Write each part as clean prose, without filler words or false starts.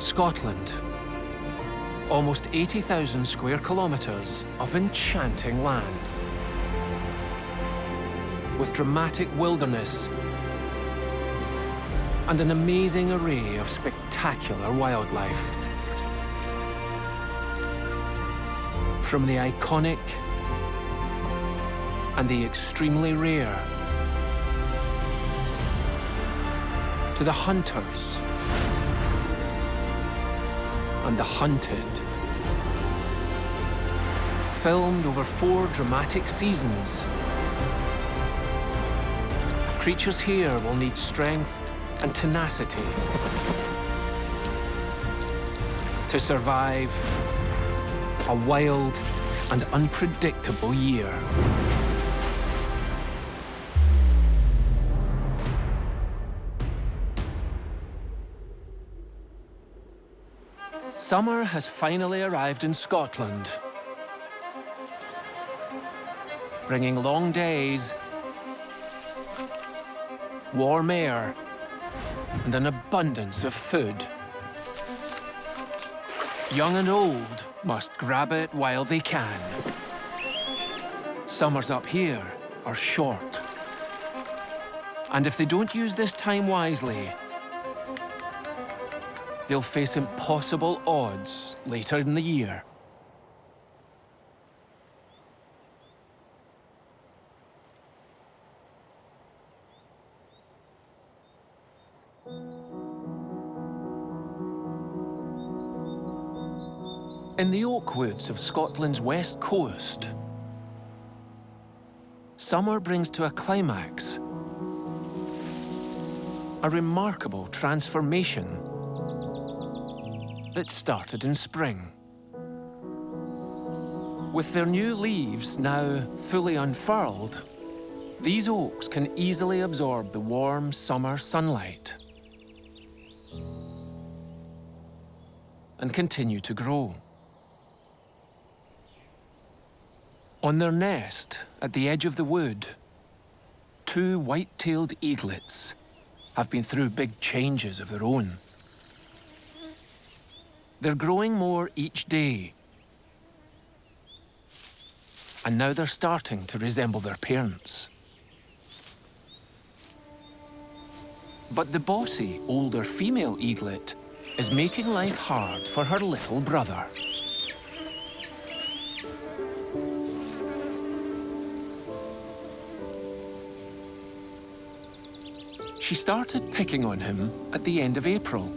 Scotland. Almost 80,000 square kilometres of enchanting land. With dramatic wilderness and an amazing array of spectacular wildlife. From the iconic and the extremely rare, to the hunters and the hunted. Filmed over 4 dramatic seasons, creatures here will need strength and tenacity to survive a wild and unpredictable year. Summer has finally arrived in Scotland, bringing long days, warm air, and an abundance of food. Young and old must grab it while they can. Summers up here are short, and if they don't use this time wisely, they'll face impossible odds later in the year. In the oak woods of Scotland's west coast, summer brings to a climax a remarkable transformation that started in spring. With their new leaves now fully unfurled, these oaks can easily absorb the warm summer sunlight and continue to grow. On their nest at the edge of the wood, 2 white-tailed eaglets have been through big changes of their own. They're growing more each day, and now they're starting to resemble their parents. But the bossy, older female eaglet is making life hard for her little brother. She started picking on him at the end of April,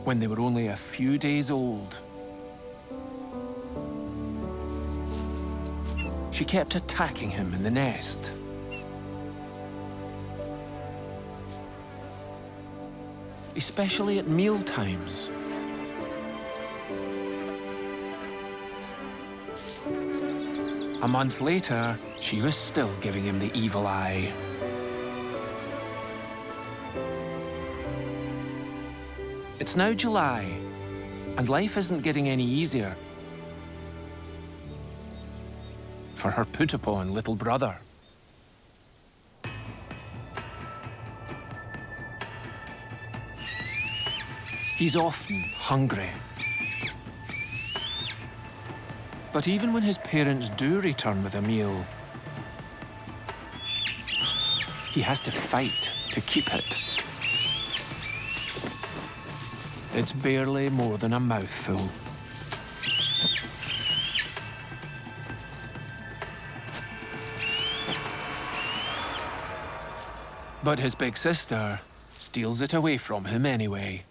when they were only a few days old. She kept attacking him in the nest. Especially at meal times. A month later, she was still giving him the evil eye. It's now July, and life isn't getting any easier for her put-upon little brother. He's often hungry. But even when his parents do return with a meal, he has to fight to keep it. It's barely more than a mouthful. But his big sister steals it away from him anyway.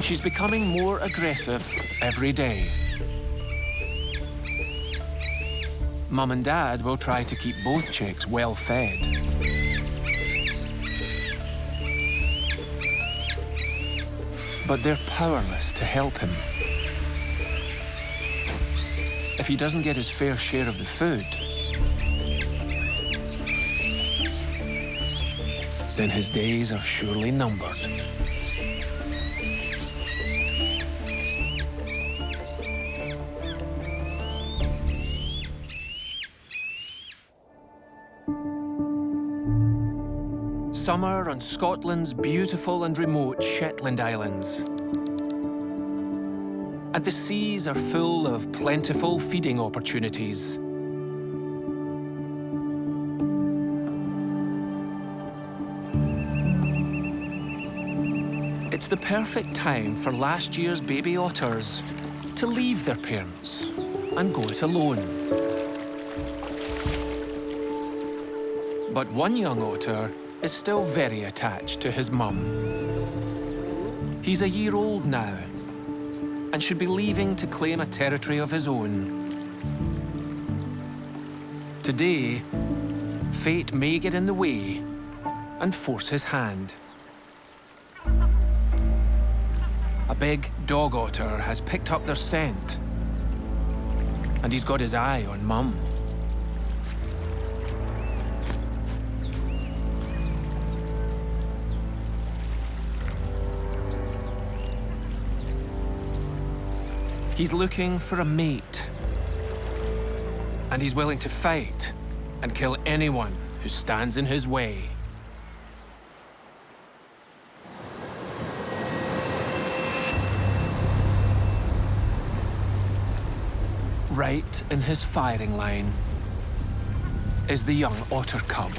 She's becoming more aggressive every day. Mum and Dad will try to keep both chicks well fed. But they're powerless to help him. If he doesn't get his fair share of the food, then his days are surely numbered. Summer on Scotland's beautiful and remote Shetland Islands. And the seas are full of plentiful feeding opportunities. It's the perfect time for last year's baby otters to leave their parents and go it alone. But one young otter is still very attached to his mum. He's a year old now and should be leaving to claim a territory of his own. Today, fate may get in the way and force his hand. A big dog otter has picked up their scent, and he's got his eye on Mum. He's looking for a mate, and he's willing to fight and kill anyone who stands in his way. Right in his firing line is the young otter cub.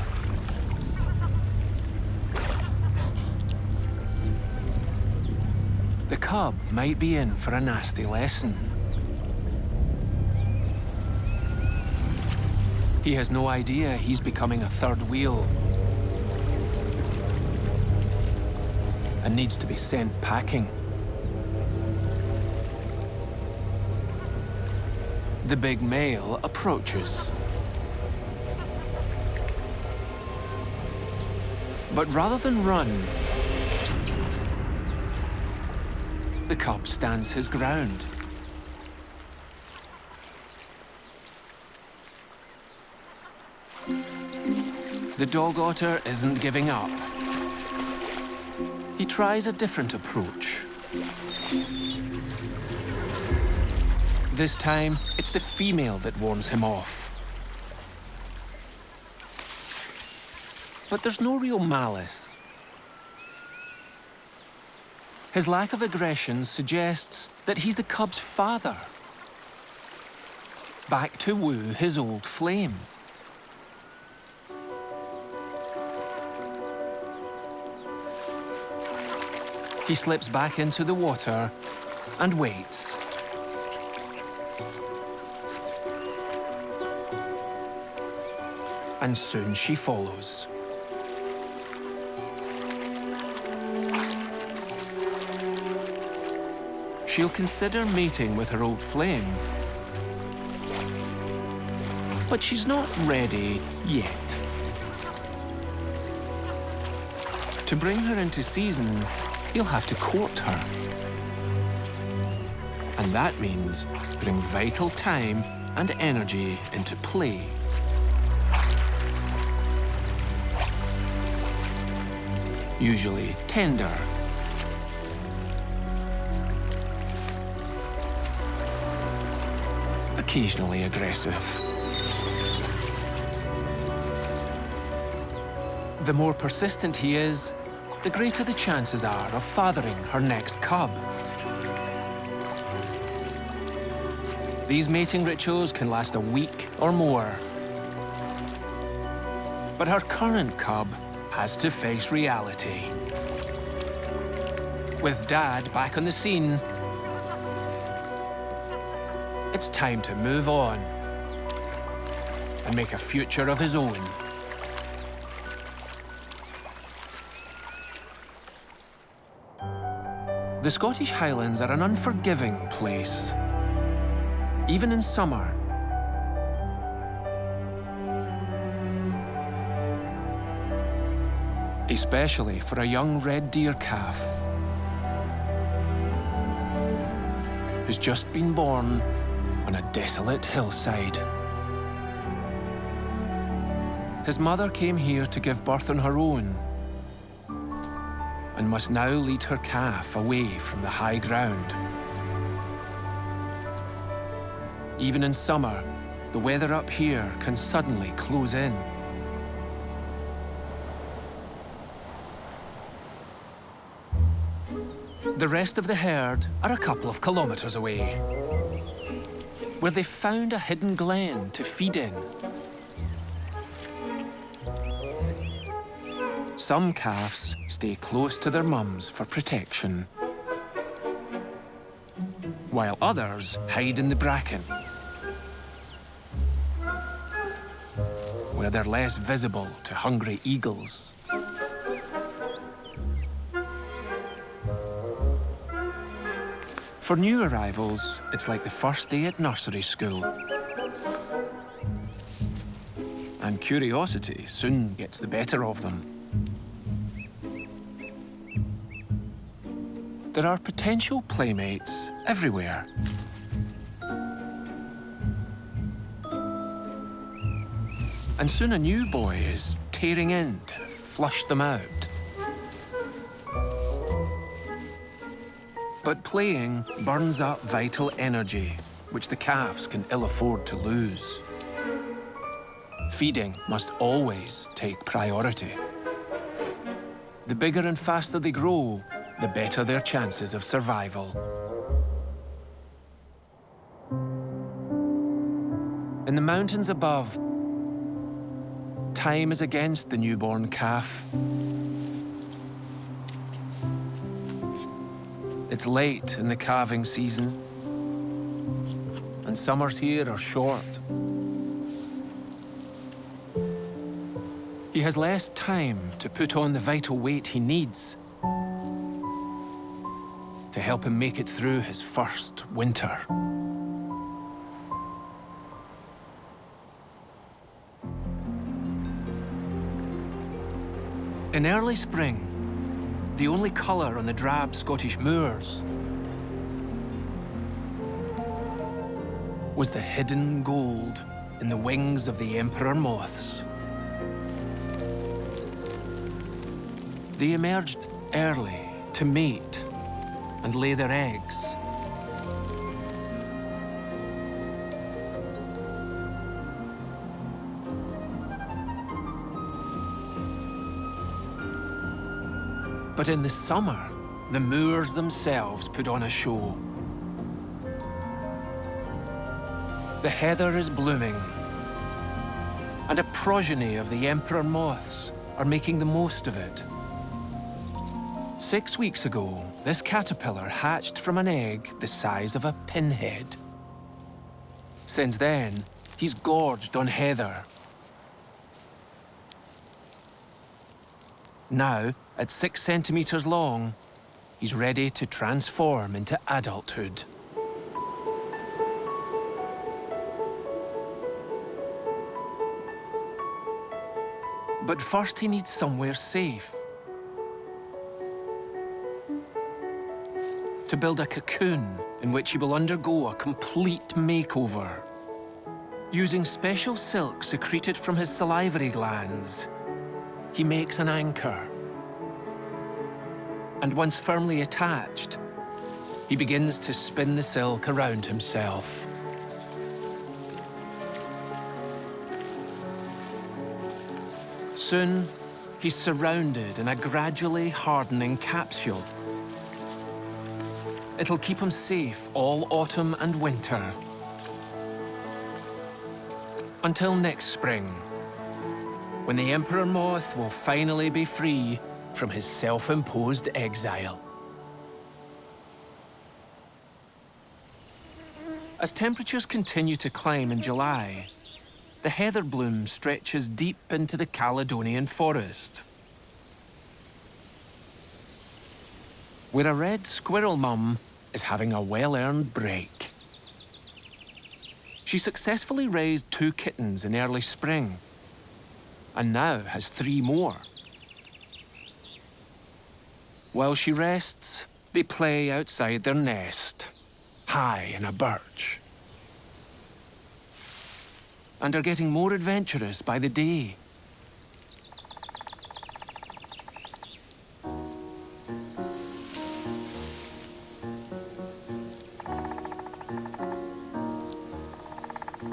The cub might be in for a nasty lesson. He has no idea he's becoming a third wheel and needs to be sent packing. The big male approaches. But rather than run, the cub stands his ground. The dog otter isn't giving up. He tries a different approach. This time, it's the female that warns him off. But there's no real malice. His lack of aggression suggests that he's the cub's father, back to woo his old flame. He slips back into the water and waits. And soon she follows. She'll consider mating with her old flame, but she's not ready yet. To bring her into season, you'll have to court her. And that means putting vital time and energy into play. Usually tender. Occasionally aggressive. The more persistent he is, the greater the chances are of fathering her next cub. These mating rituals can last a week or more. But her current cub has to face reality. With Dad back on the scene, it's time to move on and make a future of his own. The Scottish Highlands are an unforgiving place, even in summer. Especially for a young red deer calf who's just been born on a desolate hillside. His mother came here to give birth on her own and must now lead her calf away from the high ground. Even in summer, the weather up here can suddenly close in. The rest of the herd are a couple of kilometres away, where they've found a hidden glen to feed in. Some calves stay close to their mums for protection, while others hide in the bracken, where they're less visible to hungry eagles. For new arrivals, it's like the first day at nursery school. And curiosity soon gets the better of them. There are potential playmates everywhere. And soon a new boy is tearing in to flush them out. But playing burns up vital energy, which the calves can ill afford to lose. Feeding must always take priority. The bigger and faster they grow, the better their chances of survival. In the mountains above, time is against the newborn calf. It's late in the calving season, and summers here are short. He has less time to put on the vital weight he needs to help him make it through his first winter. In early spring, the only colour on the drab Scottish moors was the hidden gold in the wings of the emperor moths. They emerged early to mate and lay their eggs. But in the summer, the moors themselves put on a show. The heather is blooming, and a progeny of the emperor moths are making the most of it. 6 weeks ago, this caterpillar hatched from an egg the size of a pinhead. Since then, he's gorged on heather. Now, at 6 centimetres long, he's ready to transform into adulthood. But first he needs somewhere safe. To build a cocoon in which he will undergo a complete makeover. Using special silk secreted from his salivary glands, he makes an anchor. And once firmly attached, he begins to spin the silk around himself. Soon, he's surrounded in a gradually hardening capsule. It'll keep him safe all autumn and winter. Until next spring, when the emperor moth will finally be free from his self-imposed exile. As temperatures continue to climb in July, the heather bloom stretches deep into the Caledonian forest, where a red squirrel mum is having a well-earned break. She successfully raised 2 kittens in early spring, and now has 3 more. While she rests, they play outside their nest, high in a birch, and are getting more adventurous by the day.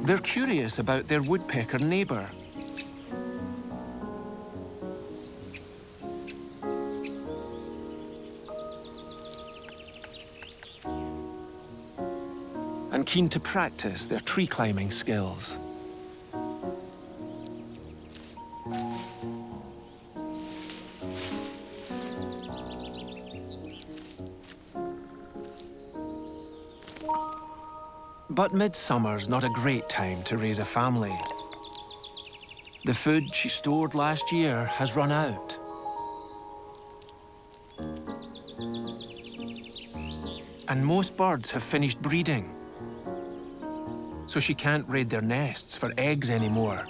They're curious about their woodpecker neighbour. and keen to practice their tree climbing skills. But midsummer's not a great time to raise a family. The food she stored last year has run out. And most birds have finished breeding, so she can't raid their nests for eggs anymore.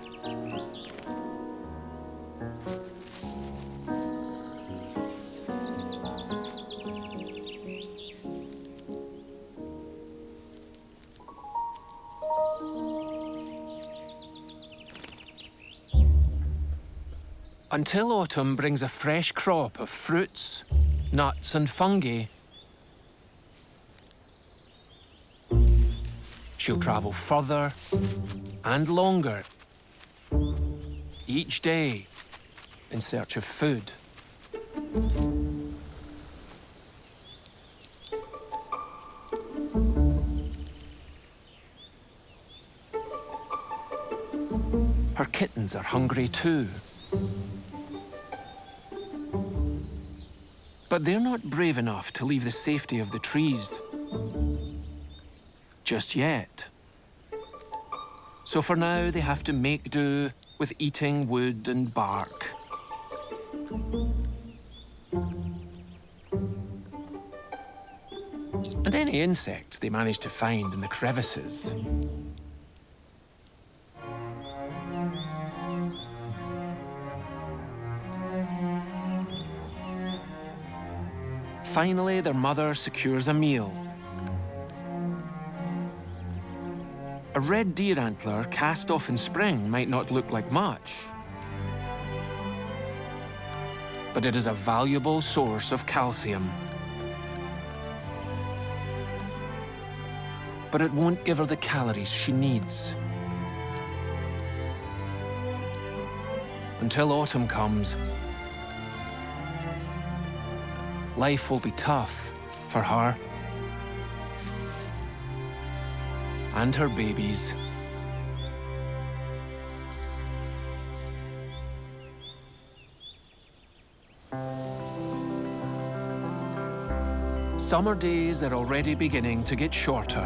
Until autumn brings a fresh crop of fruits, nuts and fungi, she'll travel further and longer each day in search of food. Her kittens are hungry too. But they're not brave enough to leave the safety of the trees. Just yet. So for now, they have to make do with eating wood and bark. And any insects they manage to find in the crevices. Finally, their mother secures a meal. A red deer antler cast off in spring might not look like much, but it is a valuable source of calcium. But it won't give her the calories she needs. Until autumn comes, life will be tough for her and her babies. Summer days are already beginning to get shorter.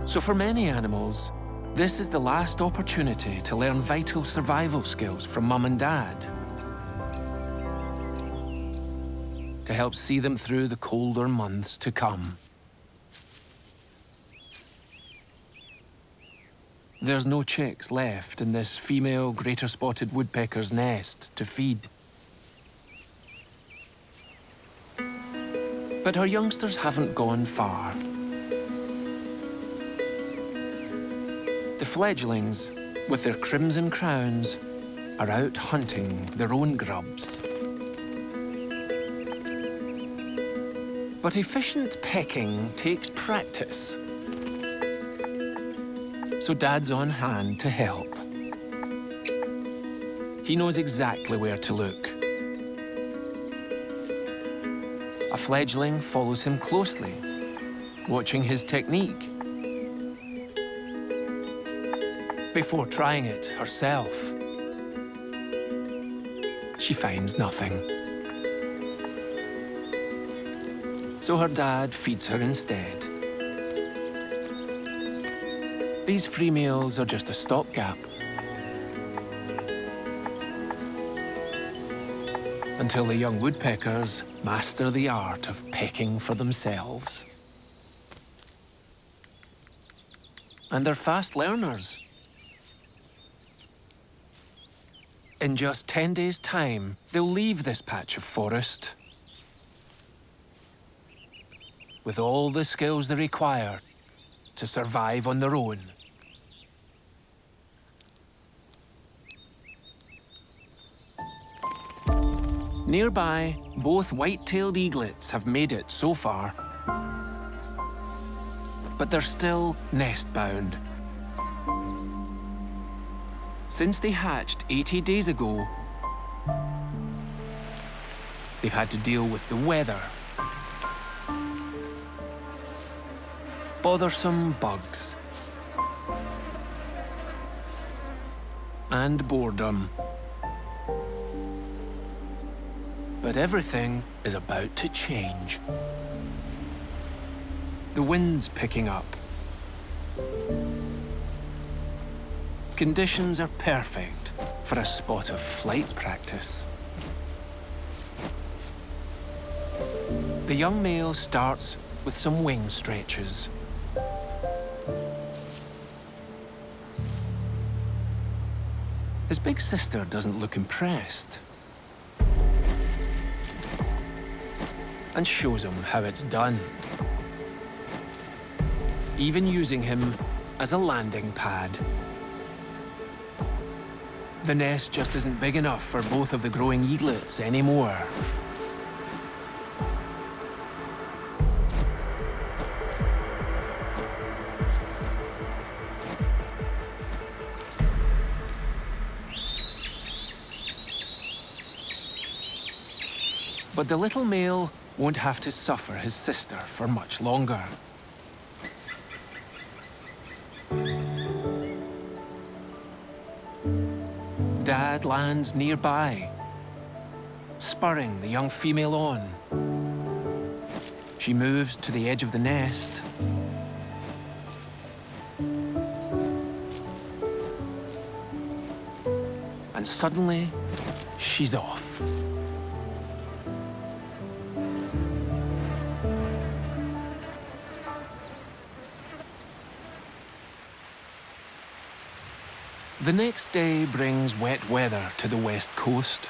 So for many animals, this is the last opportunity to learn vital survival skills from Mum and Dad, to help see them through the colder months to come. There's no chicks left in this female greater spotted woodpecker's nest to feed. But her youngsters haven't gone far. The fledglings, with their crimson crowns, are out hunting their own grubs. But efficient pecking takes practice. So Dad's on hand to help. He knows exactly where to look. A fledgling follows him closely, watching his technique, before trying it herself. She finds nothing. So her dad feeds her instead. These free meals are just a stopgap until the young woodpeckers master the art of pecking for themselves. And they're fast learners. In just 10 days' time, they'll leave this patch of forest with all the skills they require to survive on their own. Nearby, both white-tailed eaglets have made it so far, but they're still nest-bound. Since they hatched 80 days ago, they've had to deal with the weather, bothersome bugs, and boredom. But everything is about to change. The wind's picking up. Conditions are perfect for a spot of flight practice. The young male starts with some wing stretches. His big sister doesn't look impressed and shows him how it's done, even using him as a landing pad. The nest just isn't big enough for both of the growing eaglets anymore. But the little male won't have to suffer his sister for much longer. Dad lands nearby, spurring the young female on. She moves to the edge of the nest. And suddenly, she's off. The next day brings wet weather to the west coast.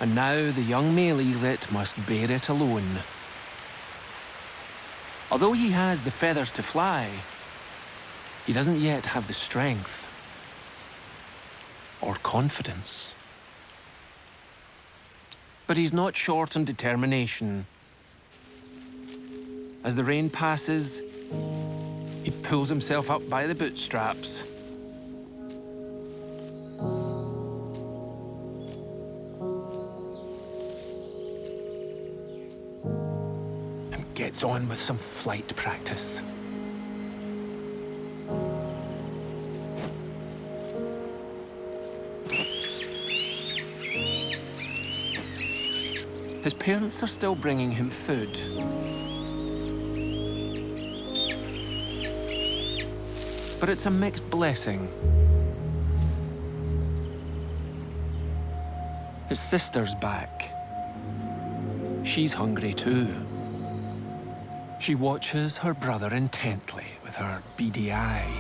And now the young male eaglet must bear it alone. Although he has the feathers to fly, he doesn't yet have the strength or confidence. But he's not short on determination. As the rain passes, he pulls himself up by the bootstraps. And gets on with some flight practice. His parents are still bringing him food. But it's a mixed blessing. His sister's back. She's hungry too. She watches her brother intently with her beady eye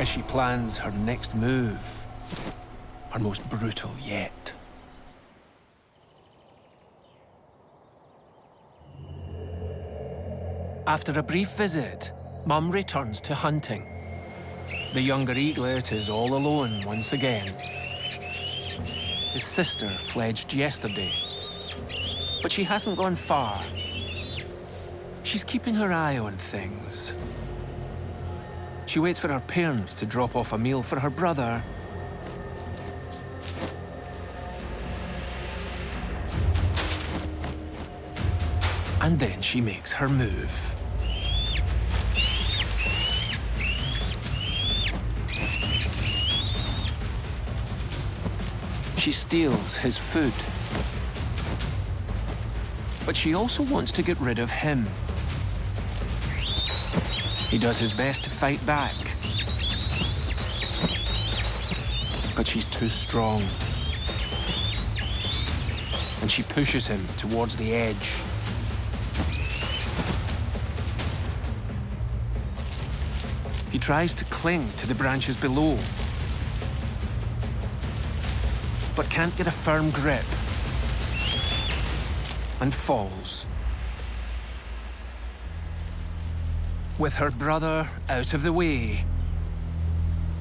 as she plans her next move, her most brutal yet. After a brief visit, Mum returns to hunting. The younger eaglet is all alone once again. His sister fledged yesterday, but she hasn't gone far. She's keeping her eye on things. She waits for her parents to drop off a meal for her brother. And then she makes her move. She steals his food. But she also wants to get rid of him. He does his best to fight back. But she's too strong. And she pushes him towards the edge. He tries to cling to the branches below, but can't get a firm grip, and falls. With her brother out of the way,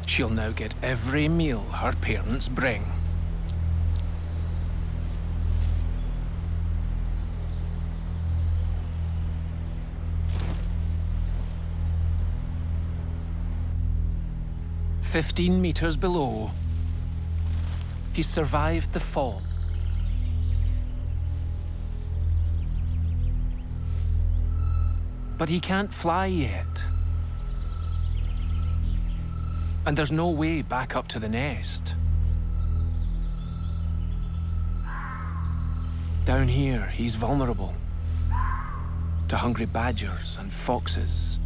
she'll now get every meal her parents bring. "15 meters below, he survived the fall. But he can't fly yet. And there's no way back up to the nest. Down here, he's vulnerable to hungry badgers and foxes.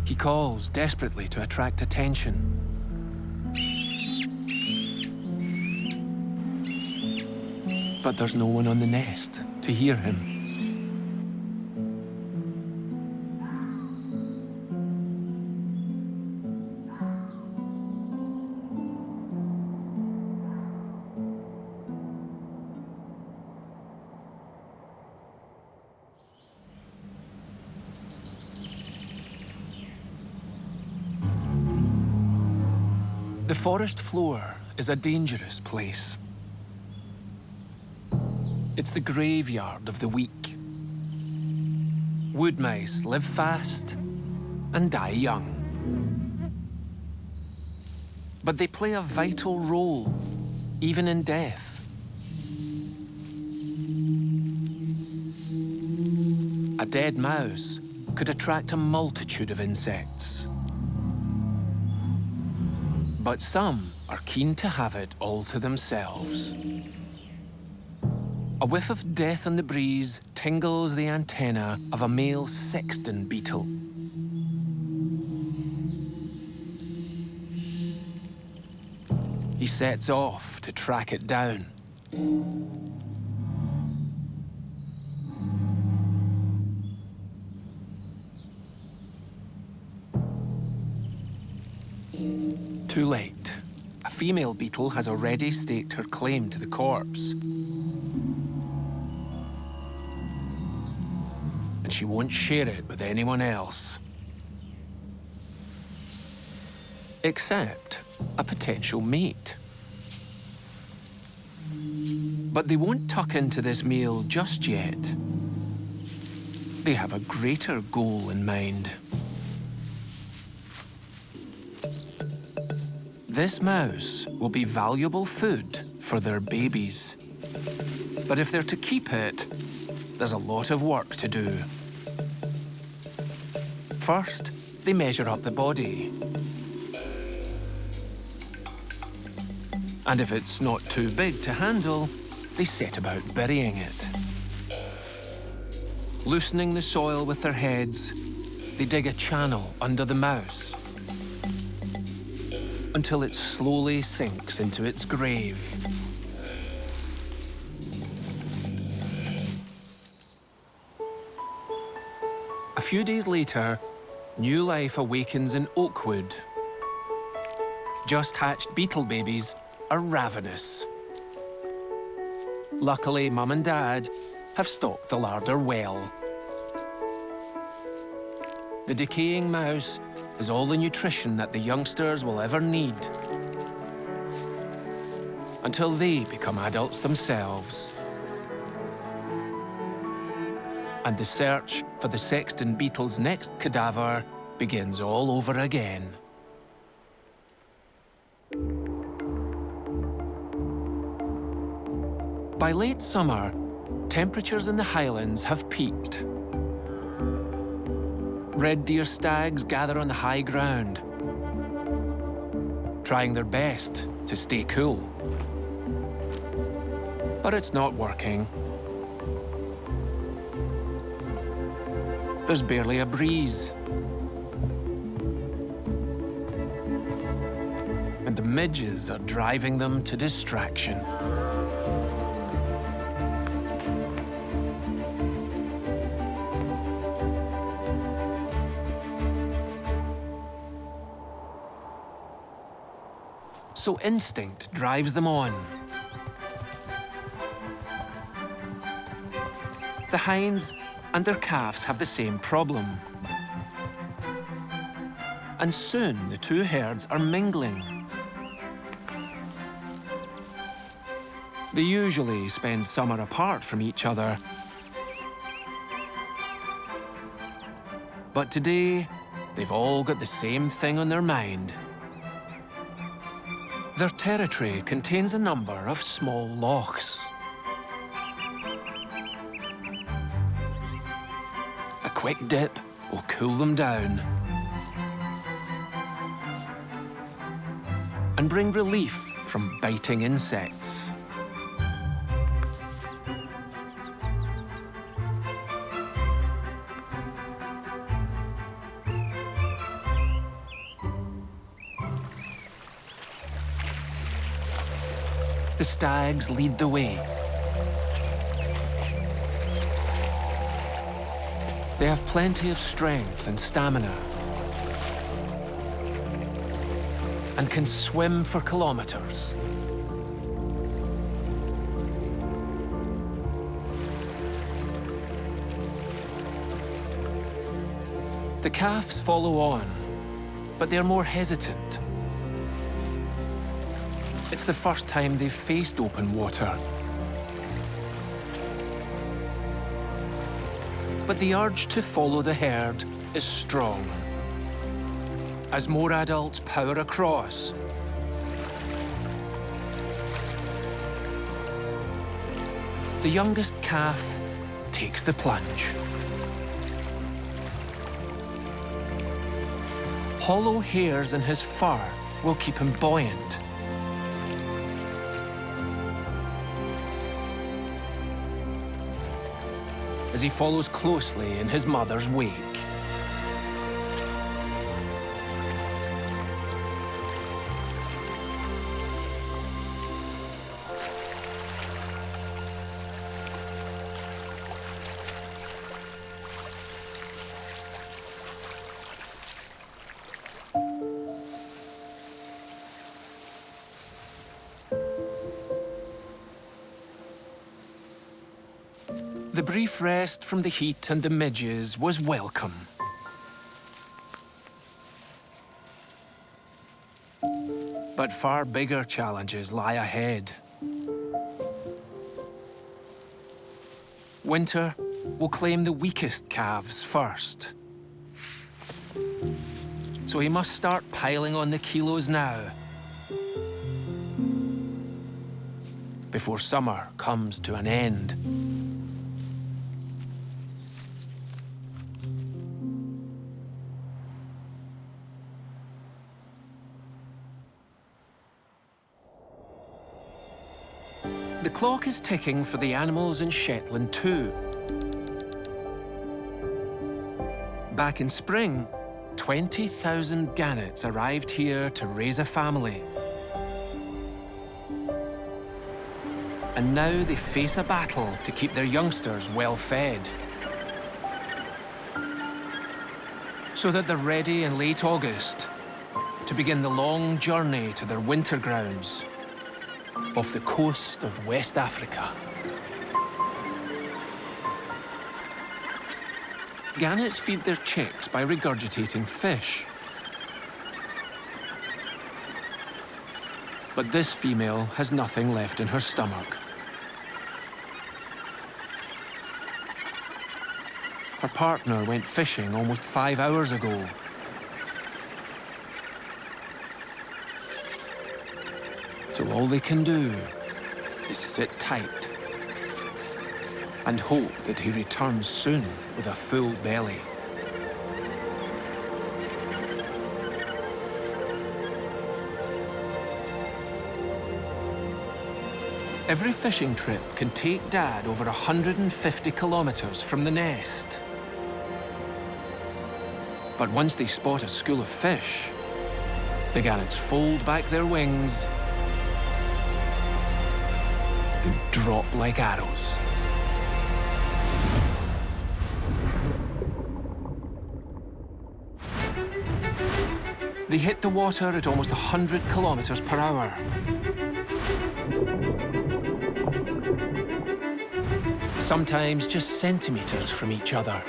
He calls desperately to attract attention. But there's no one on the nest to hear him. The forest floor is a dangerous place. It's the graveyard of the weak. Wood mice live fast and die young. But they play a vital role, even in death. A dead mouse could attract a multitude of insects. But some are keen to have it all to themselves. A whiff of death on the breeze tingles the antenna of a male sexton beetle. He sets off to track it down. Too late. A female beetle has already staked her claim to the corpse. And she won't share it with anyone else. Except a potential mate. But they won't tuck into this meal just yet. They have a greater goal in mind. This mouse will be valuable food for their babies. But if they're to keep it, there's a lot of work to do. First, they measure up the body. And if it's not too big to handle, they set about burying it. Loosening the soil with their heads, they dig a channel under the mouse until it slowly sinks into its grave. A few days later, new life awakens in Oakwood. Just hatched beetle babies are ravenous. Luckily, Mum and Dad have stocked the larder well. The decaying mouse is all the nutrition that the youngsters will ever need until they become adults themselves. And the search for the sexton beetle's next cadaver begins all over again. By late summer, temperatures in the Highlands have peaked. Red deer stags gather on the high ground, trying their best to stay cool. But it's not working. There's barely a breeze. And the midges are driving them to distraction. So instinct drives them on. The hinds and their calves have the same problem. And soon the two herds are mingling. They usually spend summer apart from each other. But today, they've all got the same thing on their mind. Their territory contains a number of small lochs. A quick dip will cool them down and bring relief from biting insects. The stags lead the way. They have plenty of strength and stamina and can swim for kilometers. The calves follow on, but they're more hesitant. It's the first time they've faced open water. But the urge to follow the herd is strong. As more adults power across, the youngest calf takes the plunge. Hollow hairs in his fur will keep him buoyant. As he follows closely in his mother's wake. The brief rest from the heat and the midges was welcome. But far bigger challenges lie ahead. Winter will claim the weakest calves first. So he must start piling on the kilos now, before summer comes to an end. The clock is ticking for the animals in Shetland too. Back in spring, 20,000 gannets arrived here to raise a family. And now they face a battle to keep their youngsters well fed, so that they're ready in late August to begin the long journey to their winter grounds off the coast of West Africa. Gannets feed their chicks by regurgitating fish. But this female has nothing left in her stomach. Her partner went fishing almost 5 hours ago. So all they can do is sit tight and hope that he returns soon with a full belly. Every fishing trip can take Dad over 150 kilometers from the nest. But once they spot a school of fish, the gannets fold back their wings and drop like arrows. They hit the water at almost 100 kilometers per hour. Sometimes just centimeters from each other.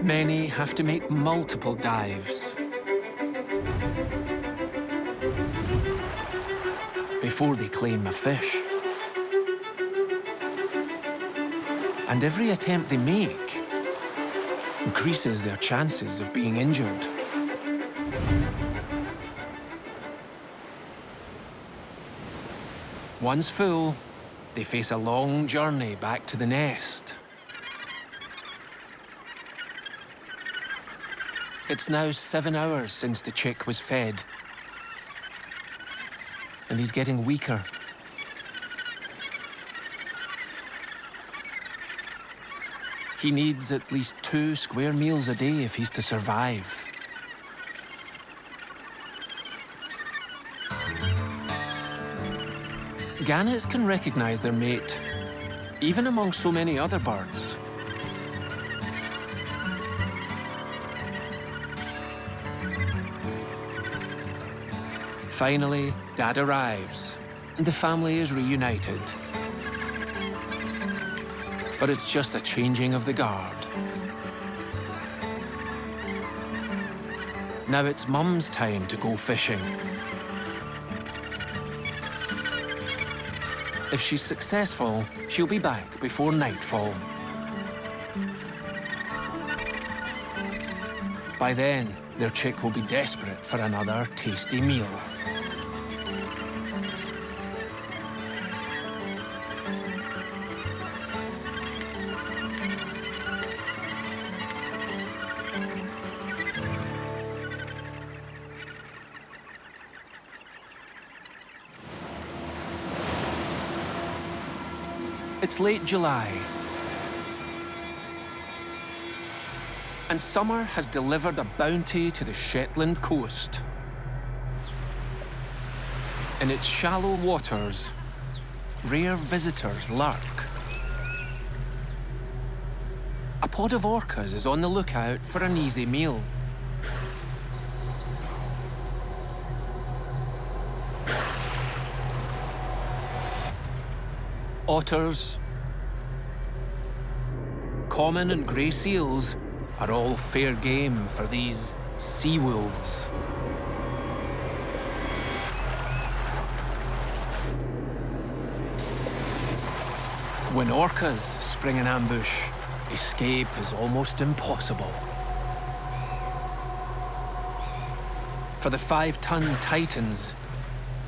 Many have to make multiple dives before they claim a fish. And every attempt they make increases their chances of being injured. Once full, they face a long journey back to the nest. It's now 7 hours since the chick was fed, and he's getting weaker. He needs at least 2 square meals a day if he's to survive. Gannets can recognize their mate, even among so many other birds. Finally, Dad arrives, and the family is reunited. But it's just a changing of the guard. Now it's Mum's time to go fishing. If she's successful, she'll be back before nightfall. By then, their chick will be desperate for another tasty meal. It's late July, and summer has delivered a bounty to the Shetland coast. In its shallow waters, rare visitors lurk. A pod of orcas is on the lookout for an easy meal. Otters, common and grey seals are all fair game for these sea wolves. When orcas spring an ambush, escape is almost impossible. For the 5-ton titans,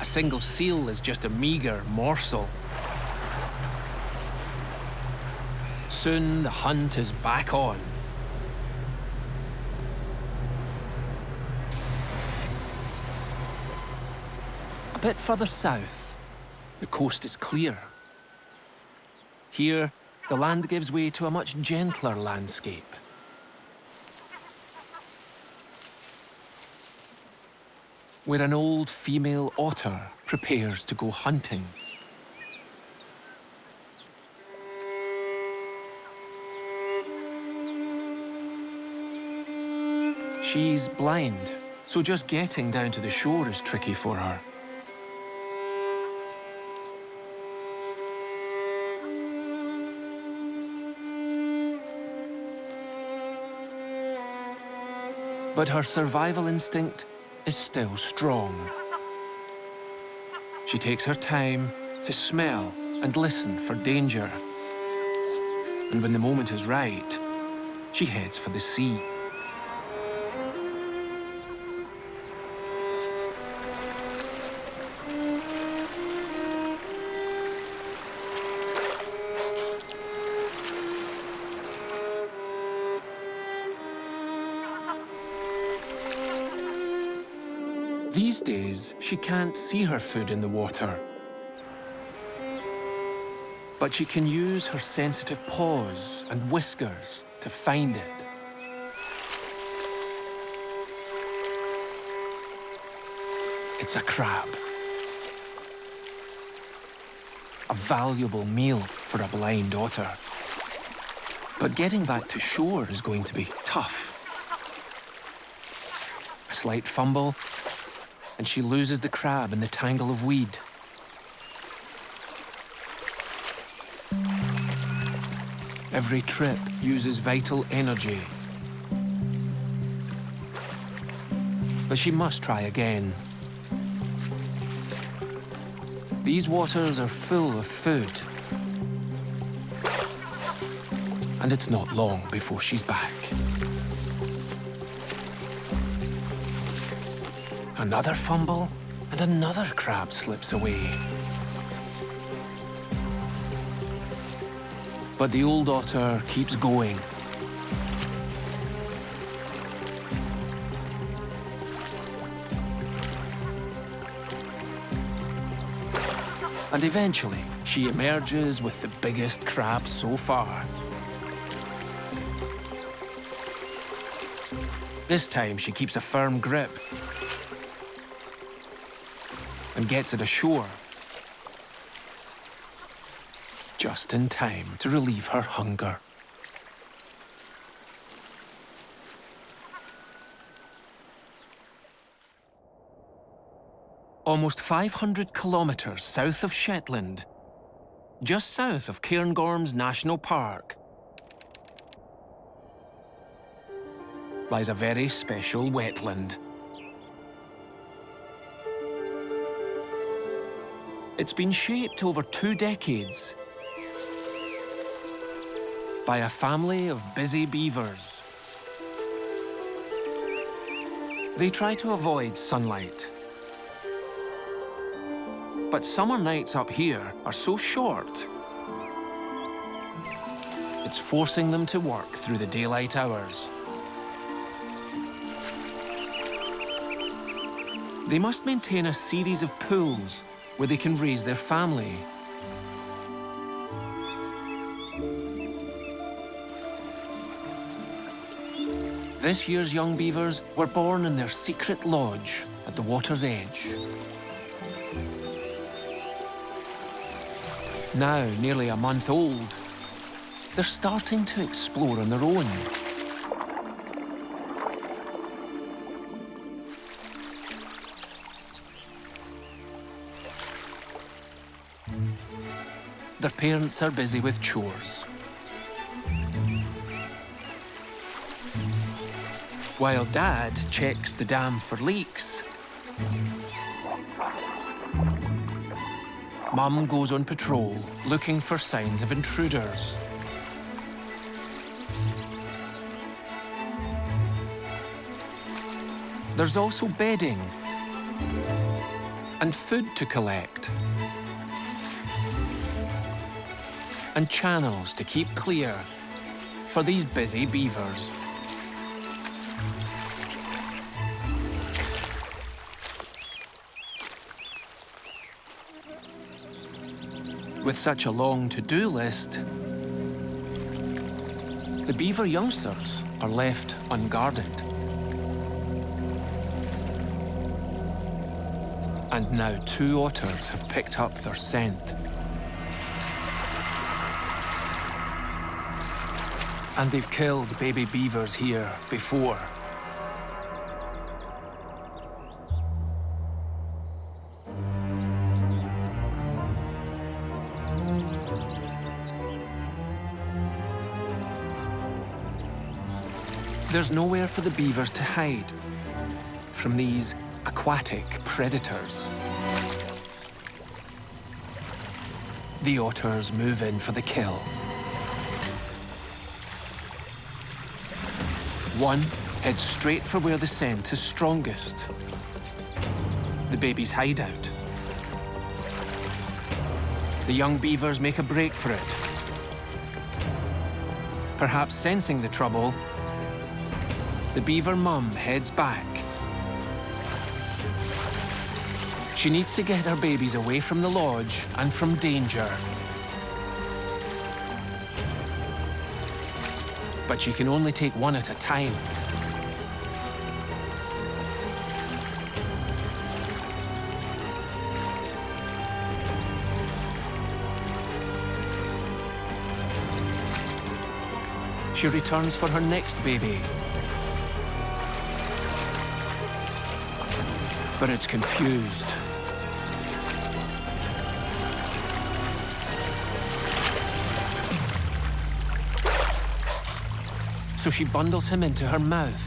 a single seal is just a meager morsel. Soon the hunt is back on. A bit further south, the coast is clear. Here, the land gives way to a much gentler landscape. Where an old female otter prepares to go hunting. She's blind, so just getting down to the shore is tricky for her. But her survival instinct is still strong. She takes her time to smell and listen for danger. And when the moment is right, she heads for the sea. These days, she can't see her food in the water. But she can use her sensitive paws and whiskers to find it. It's a crab. A valuable meal for a blind otter. But getting back to shore is going to be tough. A slight fumble, and she loses the crab in the tangle of weed. Every trip uses vital energy. But she must try again. These waters are full of food. and it's not long before she's back. Another fumble, and another crab slips away. But the old otter keeps going. And eventually, she emerges with the biggest crab so far. This time, she keeps a firm grip and gets it ashore, just in time to relieve her hunger. Almost 500 kilometres south of Shetland, just south of Cairngorms National Park, lies a very special wetland. It's been shaped over 2 decades by a family of busy beavers. They try to avoid sunlight, but summer nights up here are so short, it's forcing them to work through the daylight hours. They must maintain a series of pools where they can raise their family. This year's young beavers were born in their secret lodge at the water's edge. Now nearly a month old, they're starting to explore on their own. Their parents are busy with chores, while Dad checks the dam for leaks. Mum goes on patrol, looking for signs of intruders. There's also bedding and food to collect, and channels to keep clear for these busy beavers. With such a long to-do list, the beaver youngsters are left unguarded. And now 2 otters have picked up their scent. And they've killed baby beavers here before. There's nowhere for the beavers to hide from these aquatic predators. The otters move in for the kill. One heads straight for where the scent is strongest, the baby's hideout. The young beavers make a break for it. Perhaps sensing the trouble, the beaver mum heads back. She needs to get her babies away from the lodge and from danger. But she can only take one at a time. She returns for her next baby. But it's confused. So she bundles him into her mouth.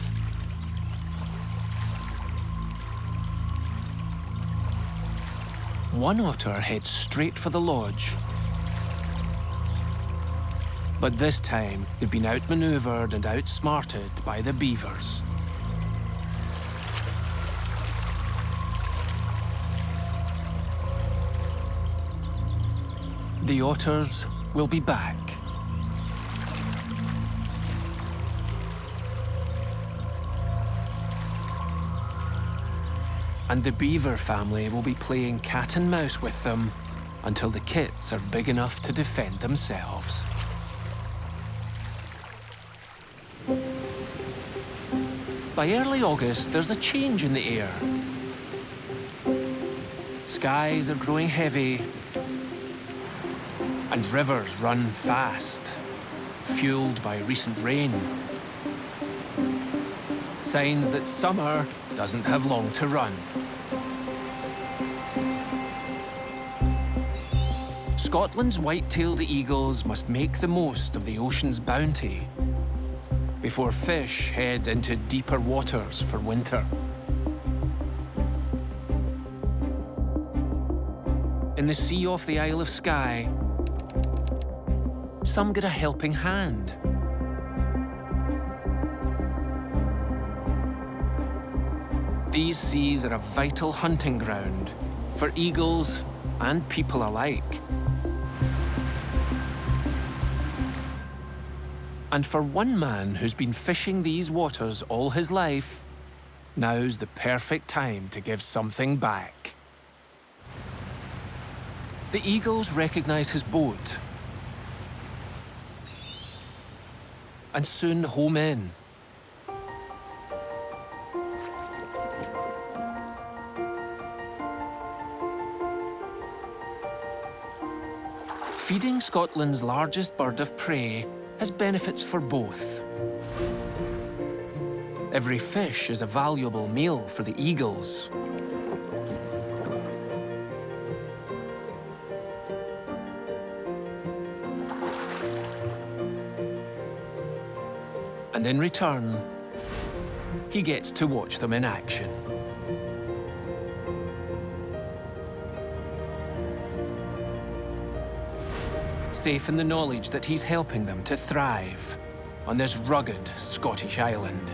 One otter heads straight for the lodge. But this time, they've been outmaneuvered and outsmarted by the beavers. The otters will be back. And the beaver family will be playing cat and mouse with them until the kits are big enough to defend themselves. By early August, there's a change in the air. Skies are growing heavy, and rivers run fast, fueled by recent rain. Signs that summer doesn't have long to run. Scotland's white-tailed eagles must make the most of the ocean's bounty before fish head into deeper waters for winter. In the sea off the Isle of Skye, some get a helping hand. These seas are a vital hunting ground for eagles and people alike. And for one man who's been fishing these waters all his life, now's the perfect time to give something back. The eagles recognize his boat and soon home in. Feeding Scotland's largest bird of prey has benefits for both. Every fish is a valuable meal for the eagles. And in return, he gets to watch them in action. Safe in the knowledge that he's helping them to thrive on this rugged Scottish island.